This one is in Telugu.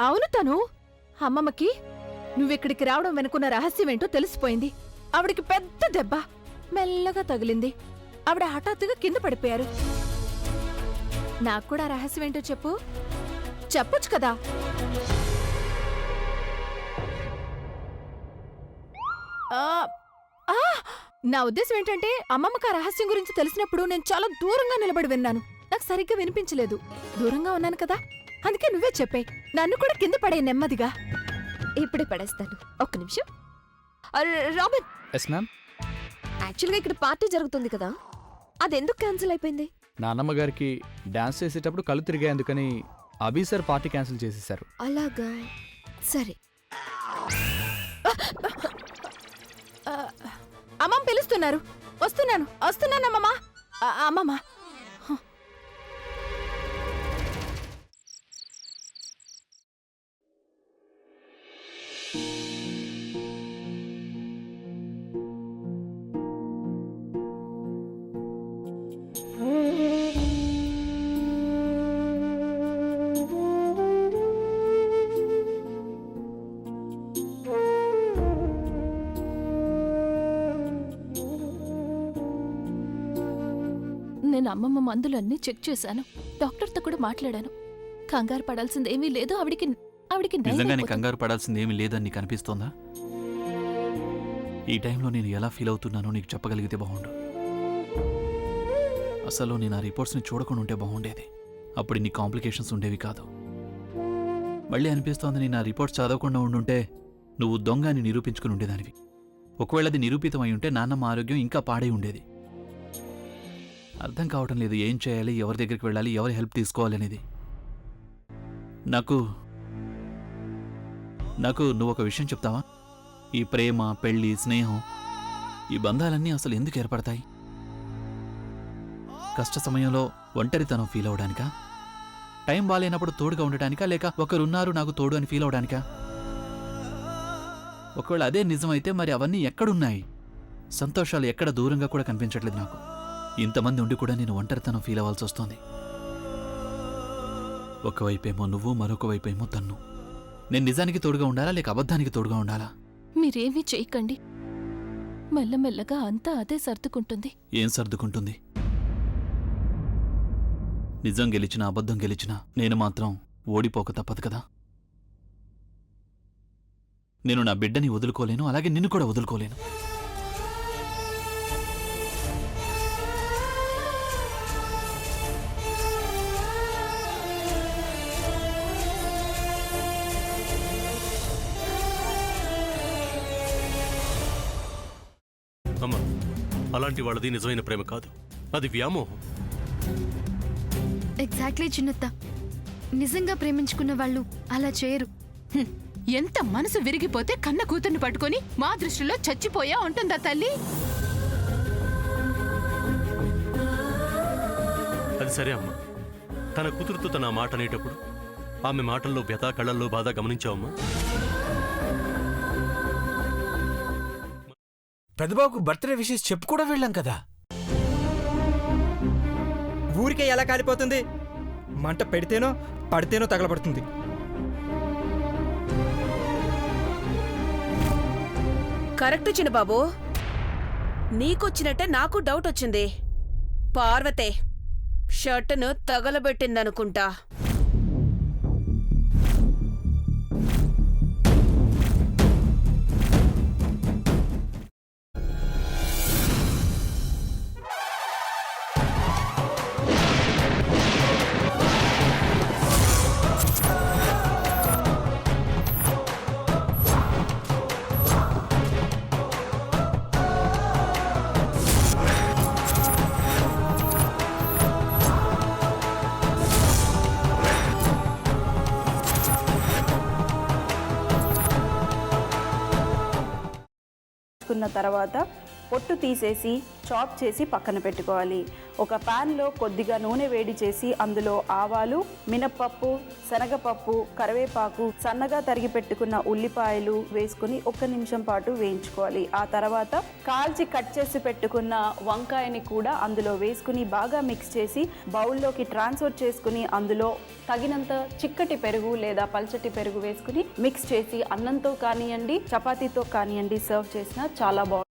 అవును తను అమ్మమ్మకి నువ్విక్కడికి రావడం వెనుకున్న రహస్యమేంటో తెలిసిపోయింది. ఆవిడికి పెద్ద దెబ్బ మెల్లగా తగిలింది. ఆవిడ హఠాత్తుగా కింద పడిపోయారు. నాక్కూడా రహస్యమేంటో చెప్పు. చెప్పొచ్చు కదా. నా ఉద్దేశం ఏంటంటే అమ్మమ్మకి ఆ రహస్యం గురించి తెలిసినప్పుడు నేను చాలా దూరంగా నిలబడి విన్నాను. నాకు సరిగ్గా వినిపించలేదు. దూరంగా ఉన్నాను కదా, అందుకే నువ్వే చెప్పే. నన్ను కూడా కింద పడే నెమ్మదిగా. ఇప్పుడే పడేస్తాను, ఒక్క నిమిషం. Robin, yes ma'am. యాక్చువల్గా ఇక్కడ పార్టీ జరుగుతుంది కదా, అదెందుకు క్యాన్సిల్ అయిపోయింది? నాన్నమ్మ గారికి డాన్స్ చేసేటప్పుడు కళ్ళు తిరిగాయి, అందుకని అభి సార్ పార్టీ క్యాన్సిల్ చేసేశారు. అలాగా, సరే. అమ్మమ్మ పిలుస్తున్నారు. వస్తున్నానమ్మమ్మ. అమ్మమ్మ, నేను అమ్మమ్మ మందులన్నీ చెక్ చేశాను. డాక్టర్తో కూడా మాట్లాడాను. కంగారు పడాల్సిందేమీ లేదు. ఆవిడికి నయం నిజంగానే అయిపోతుంది. కంగారు పడాల్సిందేమీ లేదని నీకు అనిపిస్తోందా? ఈ టైంలో నేను ఎలా ఫీల్ అవుతున్నానో నీకు చెప్పగలిగితే బాగుండు. అసలు నేను ఆ రిపోర్ట్స్ని చూడకుండా ఉంటే బాగుండేది. అప్పుడు ఇన్ని కాంప్లికేషన్స్ ఉండేవి కాదు. మళ్ళీ అనిపిస్తోంది, నేను ఆ రిపోర్ట్స్ చదవకుండా ఉండుంటే నువ్వు దొంగ అని నిరూపించుకుని ఉండేదానివి. ఒకవేళ అది నిరూపితమై ఉంటే నాన్నమ్మ ఆరోగ్యం ఇంకా పాడై ఉండేది. అర్థం కావటం లేదు, ఏం చేయాలి, ఎవరి దగ్గరికి వెళ్ళాలి, ఎవరి హెల్ప్ తీసుకోవాలి అనేది. నాకు నువ్వు ఒక విషయం చెప్తావా? ఈ ప్రేమ, పెళ్లి, స్నేహం, ఈ బంధాలన్నీ అసలు ఎందుకు ఏర్పడతాయి? కష్ట సమయంలో ఒంటరితనం ఫీల్ అవడానికా? టైం బాలేనప్పుడు తోడుగా ఉండటానికా? లేక ఒకరున్నారు నాకు తోడు అని ఫీల్ అవడానికా? ఒకవేళ అదే నిజమైతే మరి అవన్నీ ఎక్కడున్నాయి? సంతోషాలు ఎక్కడ దూరంగా కూడా కనిపించట్లేదు నాకు. ఇంతమంది ఉండి కూడా నేను ఒంటరితనం ఫీల్ అవ్వాల్సి వస్తోంది. ఒకవైపేమో నువ్వు, మరొక వైపేమో తన్ను. నేను నిజానికి తోడుగా ఉండాలా లేక అబద్ధానికి తోడుగా ఉండాలా? మీరేమీ చేయకండి. మెల్లమెల్లగా అంతా అదే సర్దుకుంటుంది. ఏం సర్దుకుంటుంది? నిజం గెలిచినా అబద్ధం గెలిచినా నేను మాత్రం ఓడిపోక తప్పదు కదా. నేను నా బిడ్డని వదులుకోలేను, అలాగే నిన్ను కూడా వదులుకోలేను. అమ్మా, అలాంటి వాళ్ళది నిజమైన ప్రేమ కాదు, అది వ్యామోహం. ఎగ్జాక్ట్లీ చిన్నత్త. నిజంగా ప్రేమించుకున్న వాళ్ళు అలా చేయరు. ఎంత మనసు విరిగిపోతే కన్న కూతుర్ని పట్టుకొని మా దృష్టిలో చచ్చిపోయా ఉంటుందా తల్లి? అది సరే అమ్మా, తన కూతురుతో తన ఆ మాట అనేటప్పుడు ఆమె మాటల్లో వ్యథ, కళ్ళల్లో బాధ గమనించావమ్మా? పెద్దబాబుకు బర్త్డే విషెస్ చెప్పు కూడా వెళ్ళాం కదా. ఊరికే ఎలా కాలిపోతుంది? మంట పెడితేనో పడితేనో తగలబడుతుంది. కరెక్ట్ చిన్నబాబు, నీకొచ్చినట్టే నాకు డౌట్ వచ్చింది. పార్వతే షర్టును తగలబెట్టిందనుకుంటా. తర్వాత పొట్టు తీసేసి చాప్ చేసి పక్కన పెట్టుకోవాలి. ఒక ప్యాన్లో కొద్దిగా నూనె వేడి చేసి అందులో ఆవాలు, మినప్పప్పు, శనగపప్పు, కరివేపాకు, సన్నగా తరిగి పెట్టుకున్న ఉల్లిపాయలు వేసుకుని 1 నిమిషం పాటు వేయించుకోవాలి. ఆ తర్వాత కాల్చి కట్ చేసి పెట్టుకున్న వంకాయని కూడా అందులో వేసుకుని బాగా మిక్స్ చేసి బౌల్లోకి ట్రాన్స్ఫర్ చేసుకుని అందులో తగినంత చిక్కటి పెరుగు లేదా పల్చటి పెరుగు వేసుకుని మిక్స్ చేసి అన్నంతో కానివ్వండి, చపాతీతో కానివ్వండి సర్వ్ చేసినా చాలా బాగుంటుంది.